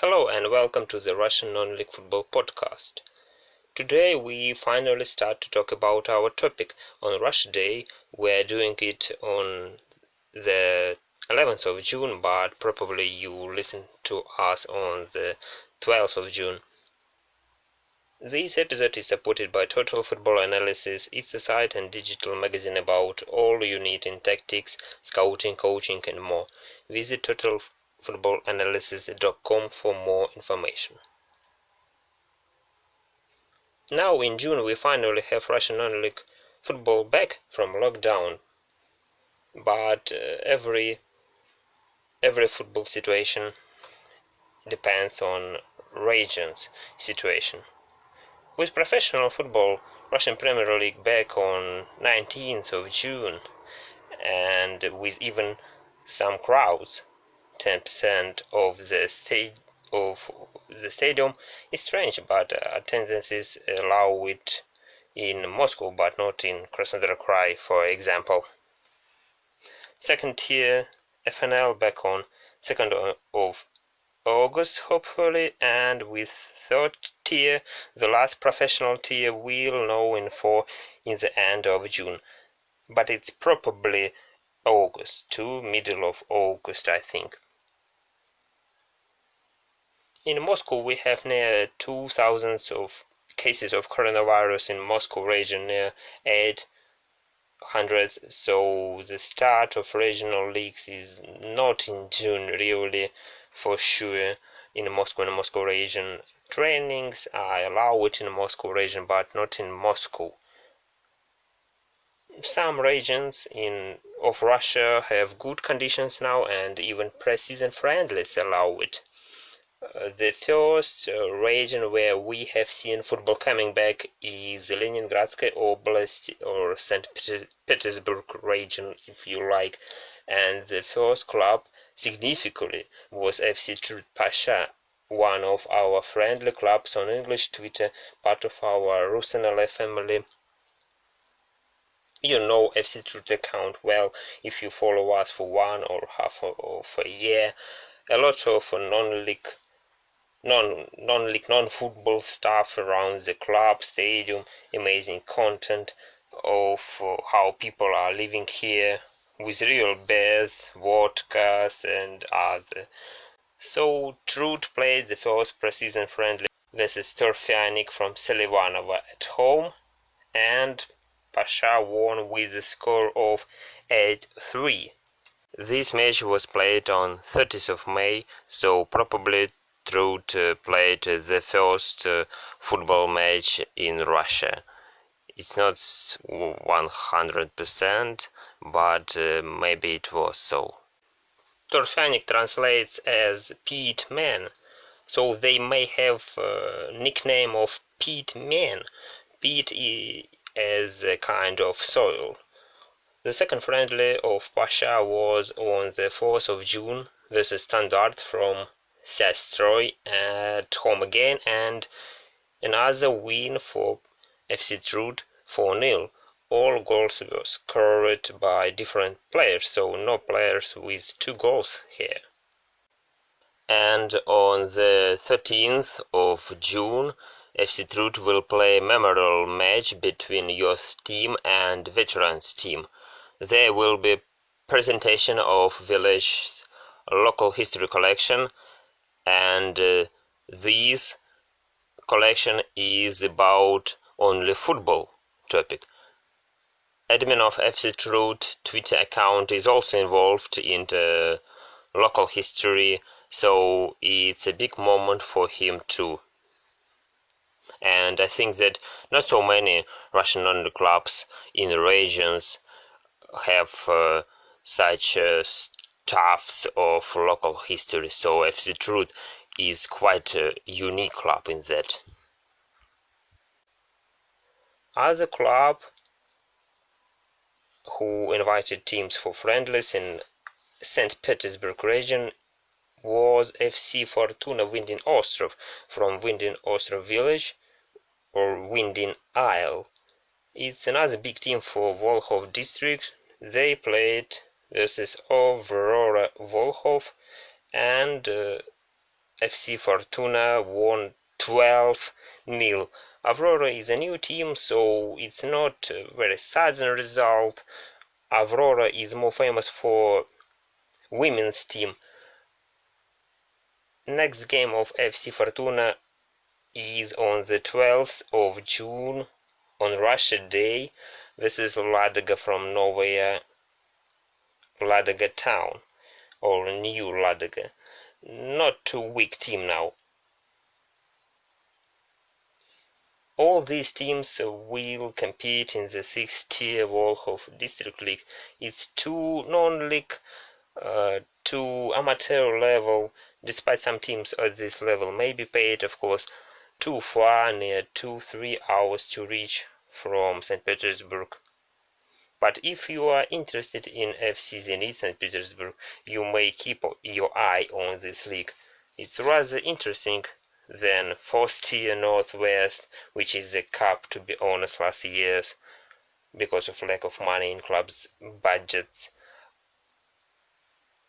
Hello and welcome to the Russian Non-League Football Podcast. Today we finally start to talk about our topic. On Russia Day, we're doing it on the 11th of June, but probably you listen to us on the 12th of June. This episode is supported by Total Football Analysis. It's a site and digital magazine about all you need in tactics, scouting, coaching and more. Visit totalfootballanalysis.com for more information. Now in June we finally have Russian non-league football back from lockdown, but every football situation depends on region's situation. With professional football, Russian Premier League back on 19th of June, and with even some crowds, 10% of the stadium is strange, but attendances allow it in Moscow, but not in Krasnodar Krai, for example. Second tier FNL back on 2nd of August, hopefully, and with third tier, the last professional tier, we'll know in the end of June. But it's probably August, to middle of August, I think. In Moscow, we have near 2,000 of cases of coronavirus in Moscow region, near 800. So the start of regional leagues is not in June, really, for sure. In Moscow region, trainings are allowed in Moscow region, but not in Moscow. Some regions of Russia have good conditions now, and even pre-season friendlies allow it. The first region where we have seen football coming back is Leningradsky Oblast, or St. Petersburg region, if you like, and the first club significantly was FC Trud Pasha, one of our friendly clubs on English Twitter, part of our RUSNLF family. You know FC Trud account well if you follow us for one or half of a year. A lot of non-football stuff around the club, stadium, amazing content of how people are living here with real beers, vodkas and other. So Trud played the first pre-season friendly versus Torfyanik from Selivanova at home, and Pasha won with a score of 8-3. This match was played on 30th of May, so probably Trud played the first football match in Russia. It's not 100%, but maybe it was so. Torfyanik translates as peat man, so they may have a nickname of peat man. Peat is a kind of soil. The second friendly of Pasha was on the 4th of June versus Standard from Sestroy at home again, and another win for FC Trud, 4-0. All goals were scored by different players, so no players with 2 goals here. And on the 13th of June, FC Trud will play a memorable match between youth team and veterans team. There will be presentation of village's local history collection, and this collection is about only football topic. Admin of FC Trud Twitter account is also involved in the local history, so it's a big moment for him too. And I think that not so many Russian non-league clubs in the regions have such stuffs of local history, so FC Trud is quite a unique club in that. Other club who invited teams for friendlies in St. Petersburg region was FC Fortuna Windin Ostrov from Windin Ostrov village, or Windin Isle. It's another big team for Volkhov district. They played versus Aurora Volkhov, and FC Fortuna won 12-0. Aurora is a new team, so it's not a very sudden result. Aurora is more famous for women's team. Next game of FC Fortuna is on the 12th of June on Russia Day. This is Ladoga from Novaya Ladoga town, or New Ladoga. Not too weak team now. All these teams will compete in the 6th-tier Volkhov District League. It's too non-league to amateur level, despite some teams at this level may be paid, of course, too far, near 2-3 hours to reach from St. Petersburg. But if you are interested in FC Zenit St. Petersburg, you may keep your eye on this league. It's rather interesting than 4th-tier Northwest, which is the cup, to be honest, last years, because of lack of money in clubs' budgets.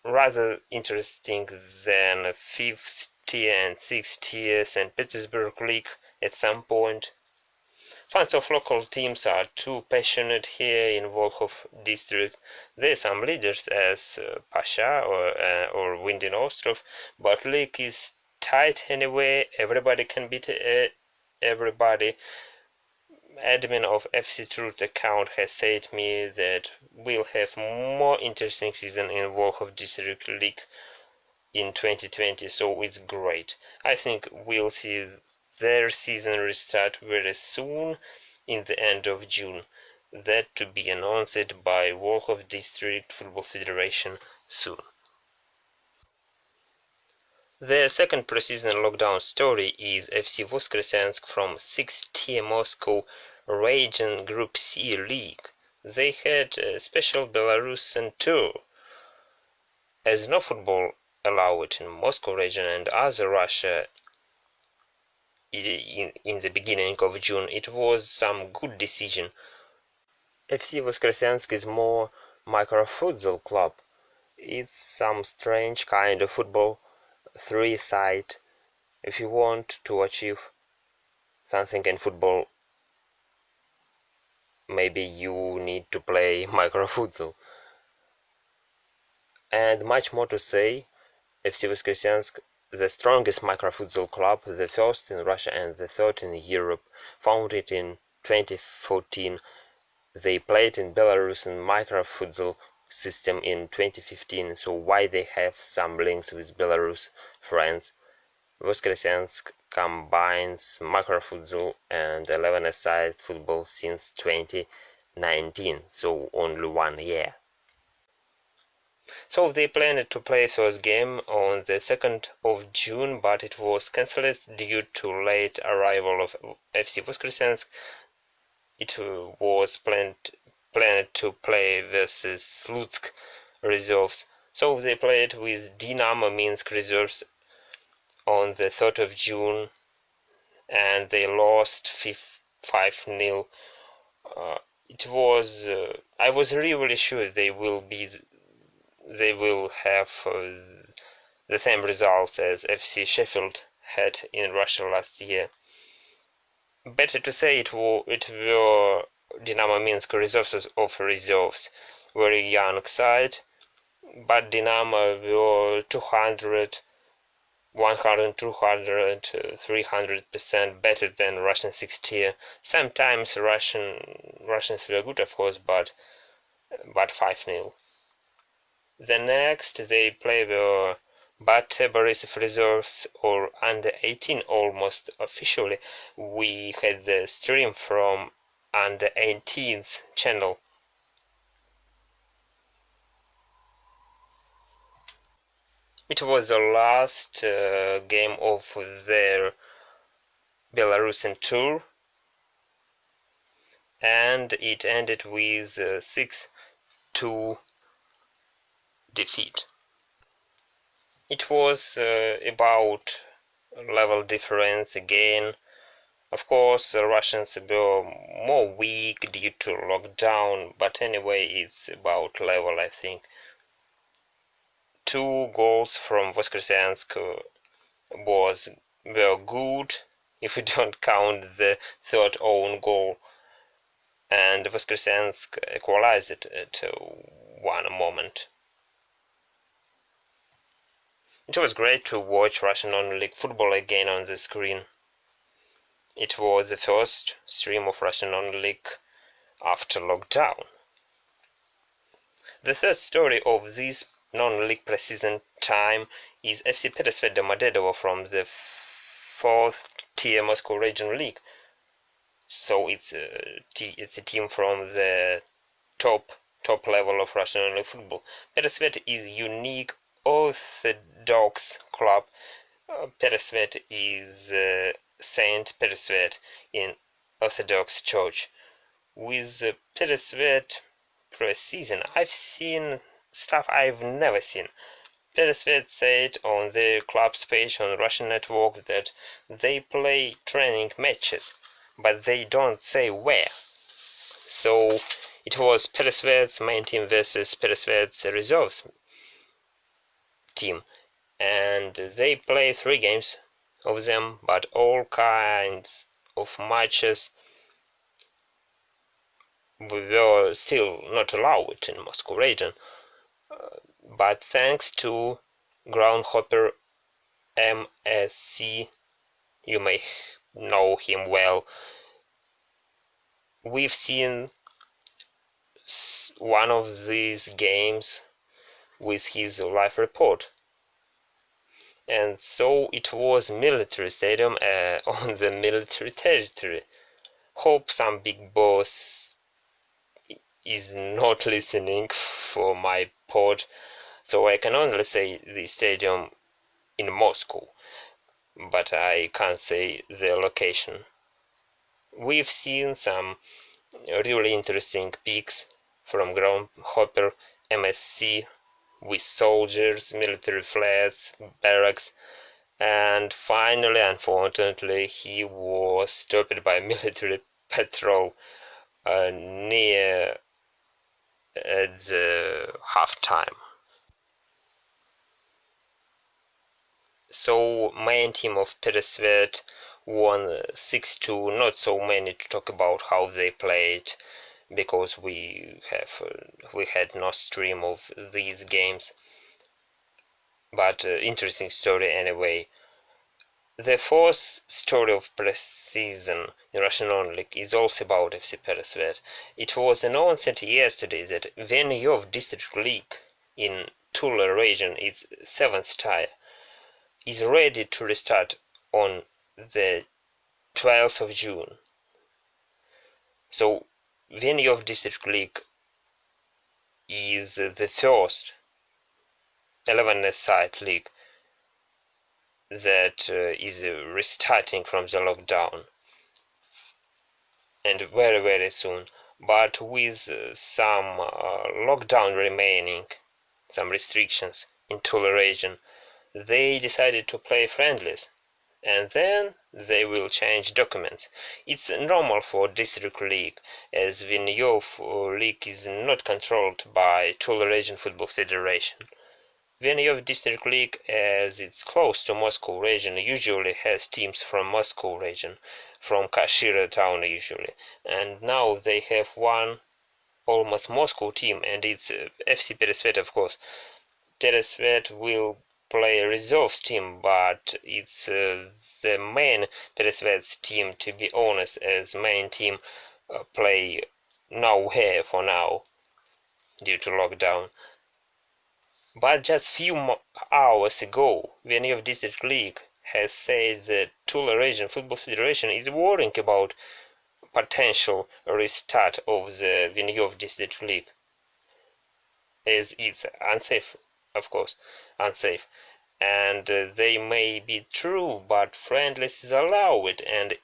Rather interesting than 5th-tier and 6th-tier St. Petersburg League at some point. Fans of local teams are too passionate here in Volkhov district. There are some leaders as Pasha or Windy Ostrov, but league is tight anyway. Everybody can beat everybody. Admin of FC Truth account has said me that we'll have more interesting season in Volkhov District League in 2020, so it's great. I think we'll see their season restart very soon in the end of June. That to be announced by Volkhov District Football Federation soon. The second preseason lockdown story is FC Voskresensk from 6th-tier Moscow region Group C League. They had a special Belarusian tour. As no football allowed in Moscow region and other Russia in the beginning of June, it was some good decision. FC Voskresensk is more micro-futsal club. It's some strange kind of football, three-side. If you want to achieve something in football, maybe you need to play micro-futsal. And much more to say, FC Voskresensk, the strongest micro-futsal club, the first in Russia and the third in Europe, founded in 2014. They played in Belarusian micro-futsal system in 2015, so why they have some links with Belarus friends. Voskresensk combines micro-futsal and 11-a-side football since 2019, so only 1 year. So they planned to play first game on the 2nd of June, but it was cancelled due to late arrival of FC Voskresensk. It was planned to play versus Slutsk reserves, so they played with Dynamo Minsk reserves on the 3rd of June, and they lost 5-0. It was I was really sure they will have the same results as FC Sheffield had in Russia last year. Better to say it were Dynamo Minsk reserves of reserves, very young side, but Dynamo were 200, 100, 200, 300% better than Russian 6th-tier. Sometimes Russians were good, of course, but 5-0. The next they play the Bate Borisov reserves or under 18 almost officially. We had the stream from under 18th channel. It was the last game of their Belarusian tour, and it ended with 6-2 defeat. It was about level difference again. Of course, the Russians were more weak due to lockdown, but anyway, it's about level, I think. 2 goals from Voskresensk were good if we don't count the third own goal, and Voskresensk equalized it at one moment. It was great to watch Russian non-league football again on the screen. It was the first stream of Russian non-league after lockdown. The third story of this non-league preseason time is FC Petersved Domodedovo from the fourth-tier Moscow Regional League. So it's a team from the top level of Russian non-league football. Petersved is a unique Orthodox club. Petersved is Saint Petersved in Orthodox Church. With Petersved preseason, I've seen stuff I've never seen. Petersved said on their club's page on Russian network that they play training matches, but they don't say where. So it was Petersved's main team versus Petersved's reserves team, and they play 3 games of them, but all kinds of matches were still not allowed in Moscow region. But thanks to groundhopper MSC, you may know him well, we've seen one of these games with his live report. And so it was military stadium on the military territory. Hope some big boss is not listening for my pod, so I can only say the stadium in Moscow, but I can't say the location. We've seen some really interesting pics from groundhopper MSC with soldiers, military flats, barracks, and finally, unfortunately, he was stopped by military patrol near at the half-time. So main team of Petersved won 6-2. Not so many to talk about how they played, because we had no stream of these games. But interesting story anyway. The fourth story of preseason in Russian non-league is also about FC Petersved. It was announced yesterday that Venyov District League in Tula region, its 7th tier, is ready to restart on the 12th of June. So Venyov District League is the first 11-side league that is restarting from the lockdown, and very very soon, but with some lockdown remaining, some restrictions in Tula region, they decided to play friendlies, and then they will change documents. It's normal for district league, as Venyov league is not controlled by Tula region football federation. Venyov District League, as it's close to Moscow region, usually has teams from Moscow region, from Kashira town usually, and now they have one almost Moscow team, and it's FC Petersved, of course. Petersved will play a reserves team, but it's the main Petersved's team, to be honest, as main team play nowhere for now due to lockdown. But just few hours ago, Venyov District League has said that Tula Region Football Federation is worrying about potential restart of the Venyov District League, as it's unsafe, of course, unsafe. And they may be true, but friendlies is allowed, and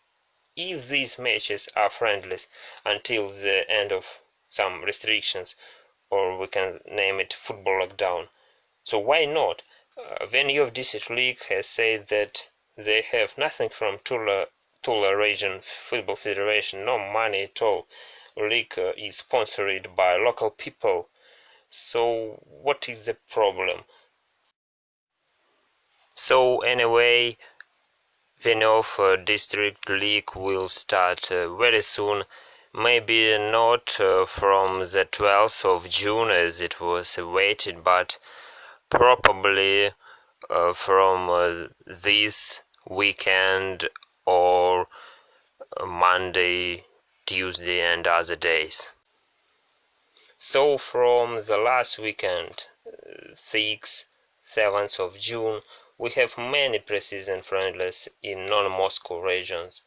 if these matches are friendlies until the end of some restrictions, or we can name it football lockdown, so why not? Venyov District League has said that they have nothing from Tula Region Football Federation, no money at all. League is sponsored by local people. So what is the problem? So anyway, RUSNLF District League will start very soon. Maybe not from the 12th of June as it was awaited, but probably from this weekend or Monday, Tuesday, and other days. So from the last weekend, 6th, 7th of June, we have many preseason friendlies in non-Moscow regions.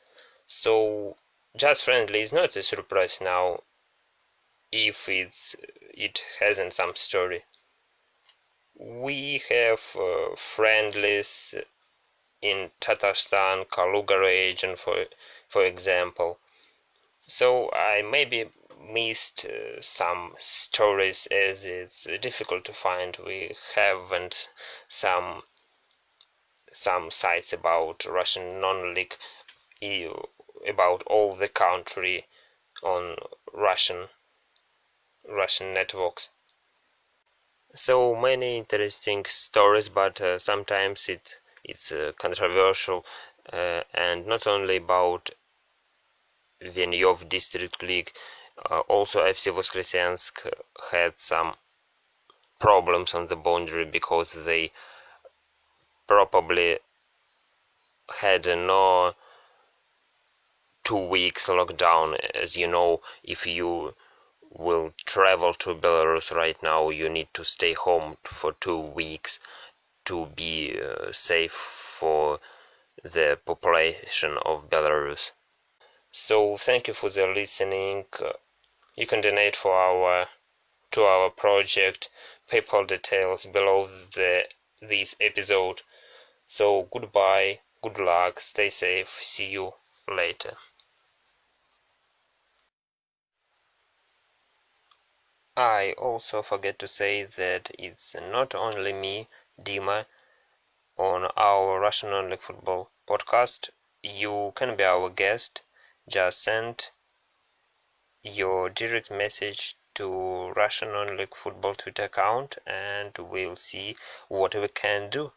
So just friendly is not a surprise now if it hasn't some story. We have friendlies in Tatarstan, Kaluga region, for example. So I maybe missed some stories as it's difficult to find. We haven't some sites about Russian non-league about all the country on Russian networks. So many interesting stories, but sometimes it's controversial, and not only about Vinnyov District League. Also, FC Voskresensk had some problems on the boundary because they probably had no 2 weeks lockdown. As you know, if you will travel to Belarus right now, you need to stay home for 2 weeks to be safe for the population of Belarus. So thank you for the listening. You can donate to our project. PayPal details below this episode. So goodbye, good luck, stay safe, see you later. I also forget to say that it's not only me, Dima, on our Russian Only Football podcast. You can be our guest. Just send your direct message to Russian Only Football Twitter account and we'll see what we can do.